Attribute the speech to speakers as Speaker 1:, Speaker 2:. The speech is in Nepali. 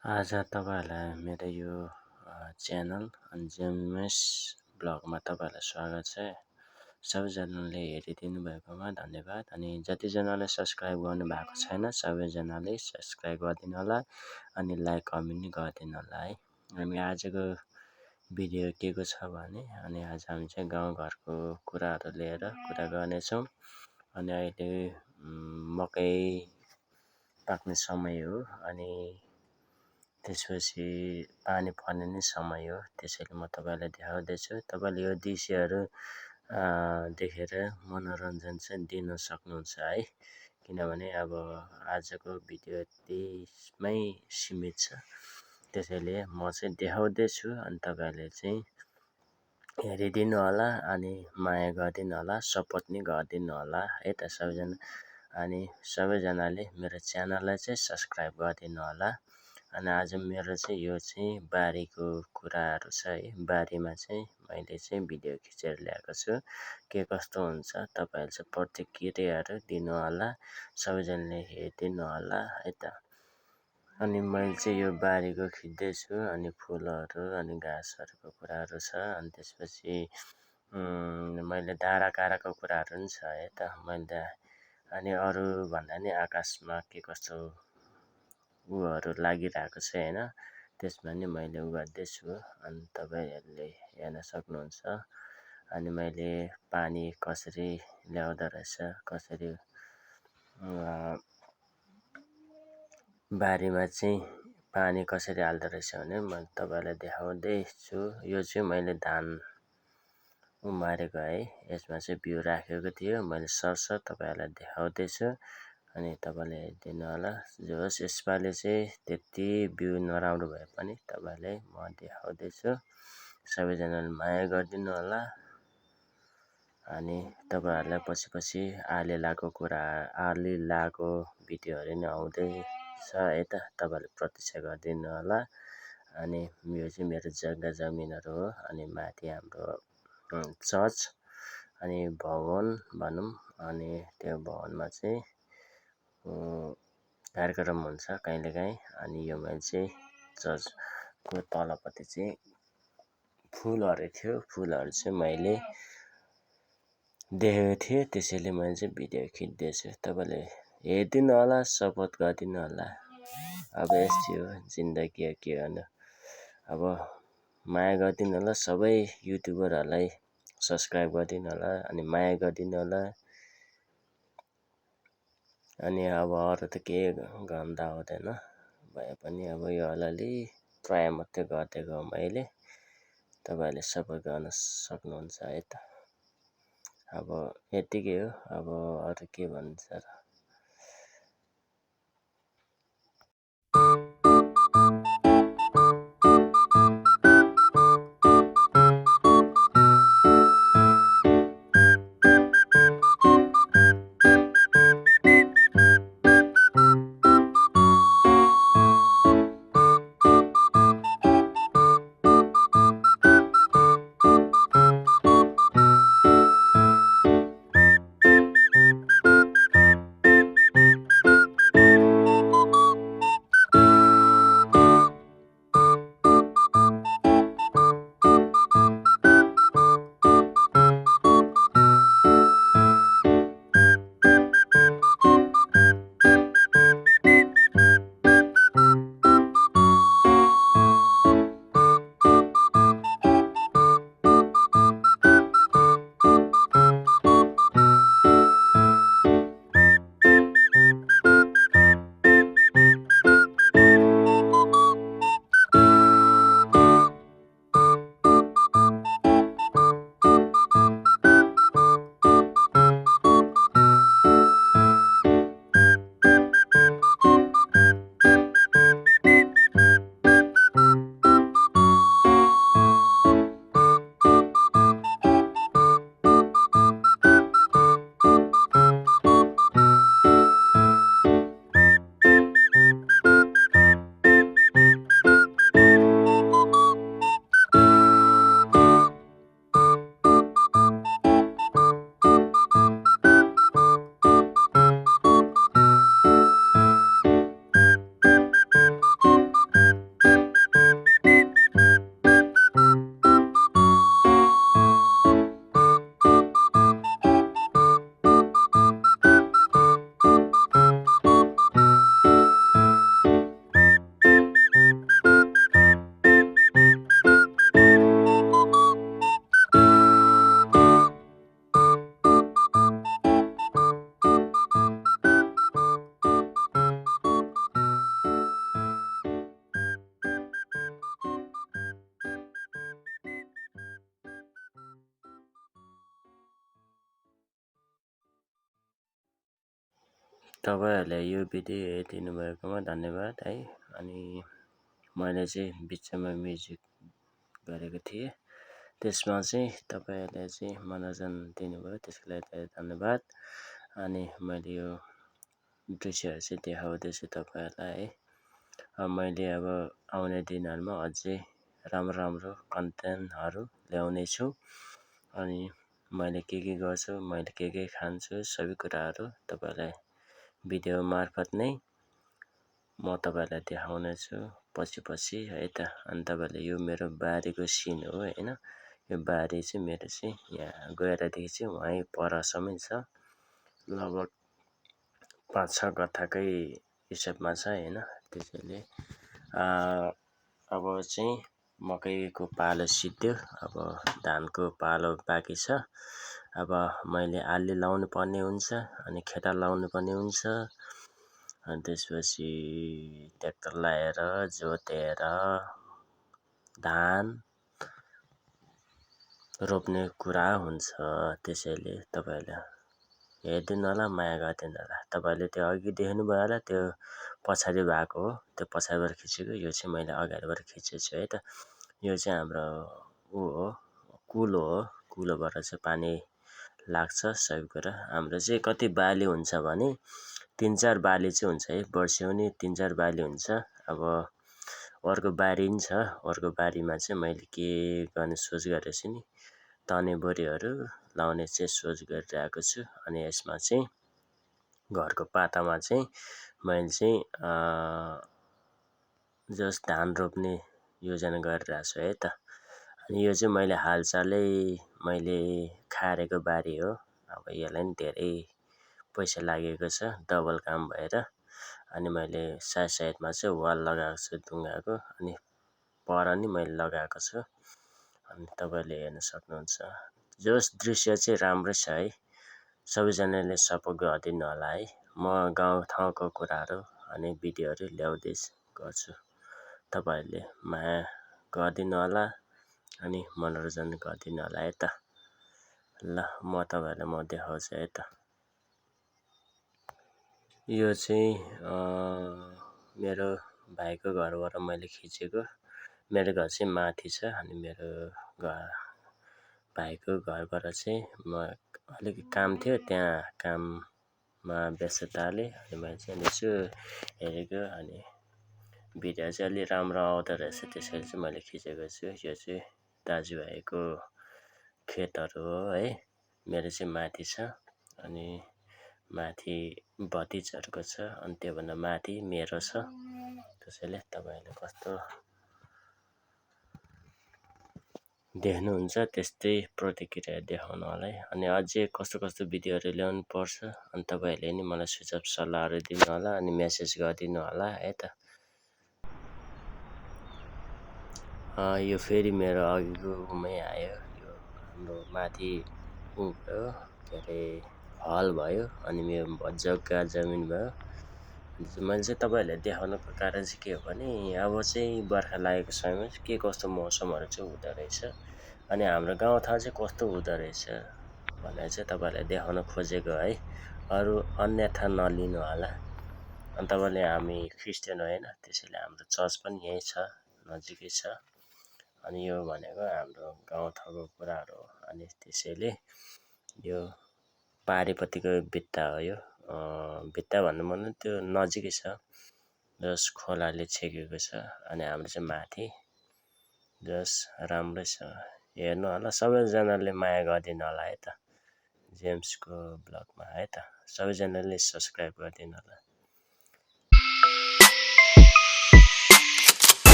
Speaker 1: आज तपाईँहरूलाई मेरो यो च्यानल जेमस ब्लगमा तपाईँहरूलाई स्वागत छ। सबैजनाले हेरिदिनु भएकोमा धन्यवाद। अनि जतिजनाले सब्सक्राइब गर्नुभएको छैन सबैजनाले सब्सक्राइब गरिदिनु होला अनि लाइक कमेन्ट गरिदिनु होला है। हामी आजको भिडियो के को छ भने आज हामी चाहिँ गाउँघरको कुराहरू लिएर कुरा गर्नेछौँ। अनि अहिले मकै पाक्ने समय हो अनि त्यसपछि पानी पर्ने नै समय हो। त्यसैले म तपाईँलाई देखाउँदैछु। तपाईँले यो दृश्यहरू देखेर मनोरञ्जन चाहिँ दिन सक्नुहुन्छ है। किनभने अब आजको भिडियो त्यसमै सीमित छ। त्यसैले म चाहिँ देखाउँदैछु अनि तपाईँहरूले चाहिँ हेरिदिनु होला अनि माया गरिदिनु होला, सपोर्ट नि गरिदिनु होला है त सबैजना। अनि सबैजनाले मेरो च्यानललाई चाहिँ सब्सक्राइब गरिदिनु होला। अनि आज मेरो चाहिँ यो चाहिँ बारीको कुराहरू छ है। बारीमा चाहिँ मैले चाहिँ भिडियो खिचेर ल्याएको छु। के कस्तो हुन्छ तपाईँहरूले चाहिँ प्रतिक्रियाहरू दिनु होला, सबैजनाले हेरिदिनु होला है त। अनि मैले चाहिँ यो बारीको खिच्दैछु अनि फुलहरू अनि घाँसहरूको कुराहरू छ। अनि त्यसपछि मैले डाँडाकाँडाको कुराहरू पनि छ है त। मैले अनि अरू भन्दा नि आकाशमा के कस्तो उहरू लागिरहेको छ होइन, त्यसमा नि मैले गर्दैछु अनि तपाईँहरूले हेर्न सक्नुहुन्छ। अनि मैले पानी कसरी ल्याउँदो रहेछ, कसरी बारीमा चाहिँ पानी कसरी हाल्दो रहेछ भने मैले तपाईँलाई देखाउँदैछु। यो चाहिँ मैले धान उमारेको है, यसमा चाहिँ बिउ राखेको थियो। मैले सरसर तपाईँहरूलाई देखाउँदैछु अनि तपाईँले हेरिदिनु होला। जे होस् यसपालि चाहिँ त्यति बिउ नराम्रो भए पनि तपाईँलाई म देखाउँदैछु। सबैजनाले माया गरिदिनु होला। अनि तपाईँहरूलाई पछि आली लाएको भिडियोहरू नि आउँदैछ है त। तपाईँहरूले प्रतीक्षा गरिदिनु होला। अनि यो चाहिँ मेरो जग्गा जमिनहरू हो। अनि माथि हाम्रो चर्च अनि भवन भनौँ। अनि त्यो भवनमा चाहिँ कार्यक्रम हुन्छ कहिलेकाहीँ। अनि यो मैले चाहिँ चर्चको तलपट्टि चाहिँ फुलहरू थियो, फुलहरू चाहिँ मैले देखेको थिएँ। त्यसैले मैले चाहिँ भिडियो खिच्दैछु। तपाईँले हेरिदिनु होला, सपोर्ट गरिदिनु होला। अब यस्तै हो जिन्दगी, के गर्नु। अब माया गरिदिनु होला, सबै युट्युबरहरूलाई सब्सक्राइब गरिदिनु होला अनि माया गरिदिनु होला। अनि अब अरू त केही भन्दा हुँदैन, भए पनि अब यो अलिअलि ट्राई मात्रै गरिदिएको हो मैले। तपाईँहरूले सपोर्ट गर्न सक्नुहुन्छ है त। अब यतिकै हो, अब अरू के भन्छ र। तपाईँहरूले यो भिडियो हेरिदिनु भएकोमा धन्यवाद है। अनि मैले चाहिँ बिचमा म्युजिक गरेको थिएँ, त्यसमा चाहिँ तपाईँहरूले चाहिँ मनोरञ्जन दिनुभयो, त्यसको लागि धेरै धन्यवाद। अनि मैले यो दृश्यहरू चाहिँ देखाउँदैछु तपाईँहरूलाई है। मैले अब आउने दिनहरूमा अझै राम्रो राम्रो कन्टेन्टहरू ल्याउनेछु। अनि मैले के गर्छु, मैले के खान्छु, सबै कुराहरू तपाईँलाई भिडियो मार्फत नै म तपाईँलाई देखाउनेछु पछि है त। अनि तपाईँहरूले यो मेरो बारीको सिन हो होइन, यो बारी चाहिँ मेरो चाहिँ यहाँ गएरदेखि चाहिँ वहीँ परसम्म छ, लगभग 5-6 कट्ठाकै हिसाबमा छ होइन। त्यसैले अब चाहिँ मकैको पालो सिद्धियो, अब धानको पालो बाँकी छ। अब मैले आली लाउनु पर्ने हुन्छ, अनि खेताला लाउनु पर्ने हुन्छ। अनि त्यसपछि ट्र्याक्टर लाएर जोतेर धान रोप्ने कुरा हुन्छ। त्यसैले तपाईँहरूले हेरिदिनु होला, माया गरिदिनु होला। तपाईँहरूले त्यो अघि देख्नुभयो होला, त्यो पछाडि भएको हो, त्यो पछाडिबाट खिचेको, यो चाहिँ मैले अगाडिबाट खिचेको छु है त। यो चाहिँ हाम्रो हो, कुलो हो, कुलोबाट चाहिँ पानी लाग्छ सबै कुरा। हाम्रो चाहिँ कति बाली हुन्छ भने 3-4 बाली चाहिँ हुन्छ है, वर्षेनी 3-4 बाली हुन्छ। अब अर्को बारी पनि छ, अर्को बारीमा चाहिँ मैले के गर्ने सोच गरेको छु नि, तनेबोरीहरू लाउने चाहिँ सोच गरिरहेको छु। अनि यसमा चाहिँ घरको पातामा चाहिँ मैले चाहिँ जस्ट धान रोप्ने योजना गरिरहेको छु है त। अनि यो चाहिँ मैले हालचालै मैले खारेको बारी हो। अब यसलाई पनि धेरै पैसा लागेको छ, डबल काम भएर। अनि मैले साइडमा चाहिँ वाल लगाएको छु ढुङ्गाको, अनि पर नि मैले लगाएको छु। अनि तपाईँहरूले हेर्न सक्नुहुन्छ। जस दृश्य चाहिँ राम्रो छ है, सबैजनाले सपोर्ट गरिदिनु होला है। म गाउँठाउँको कुराहरू अनि भिडियोहरू ल्याउँदै गर्छु, तपाईँहरूले माया गरिदिनु होला अनि मनोरञ्जन गरिदिनु होला है त। ल म तपाईँहरूलाई देखाउँछु है त। यो चाहिँ मेरो भाइको घरबाट मैले खिचेको। मेरो घर चाहिँ माथि छ, अनि मेरो भाइको घरबाट चाहिँ म अलिक काम थियो, त्यहाँ काममा व्यस्तताले अनि मैले चाहिँ यसो हेरेको, अनि भिडियो चाहिँ अलि राम्रो आउँदो रहेछ, त्यसैले चाहिँ मैले खिचेको छु। यो चाहिँ दाजुभाइको खेतहरू हो है, मेरो चाहिँ माथि छ, अनि माथि भतिजहरूको छ, अनि त्योभन्दा माथि मेरो छ। त्यसैले तपाईँहरूले कस्तो देख्नुहुन्छ त्यस्तै प्रतिक्रिया देखाउनु होला है। अनि अझै कस्तो भिडियोहरू ल्याउनु पर्छ, अनि तपाईँहरूले नि मलाई सुझाव सल्लाहहरू दिनु होला, अनि मेसेज गरिदिनु होला है त। यो फेरि मेरो अघिको उमै आयो, यो हाम्रो माथि भयो, के अरे हल भयो, अनि मेरो जग्गा जमिन भयो। मैले चाहिँ तपाईँहरूलाई देखाउनुको कारण चाहिँ के हो भने, अब चाहिँ बर्खा लागेको समयमा के कस्तो मौसमहरू चाहिँ हुँदो रहेछ, अनि हाम्रो गाउँठाउँ चाहिँ कस्तो हुँदो रहेछ भनेर चाहिँ तपाईँहरूलाई देखाउन खोजेको है। अरू अन्यथा नलिनु होला। अनि तपाईँले हामी क्रिस्चियन होइन, त्यसैले हाम्रो चर्च पनि यहीँ छ, नजिकै छ। अनि यो भनेको हाम्रो गाउँठाउँको कुराहरू हो। अनि त्यसैले यो पारिपट्टिको भित्ता हो, यो भित्ता भन्नु मन त्यो नजिकै छ, जस खोलाले छेकेको छ। अनि हाम्रो चाहिँ माथि जस राम्रै छ, हेर्नु होला, सबैजनाले माया गरिदिनु होला है त। जेम्सको ब्लगमा है त, सबैजनाले सब्सक्राइब गरिदिनु होला।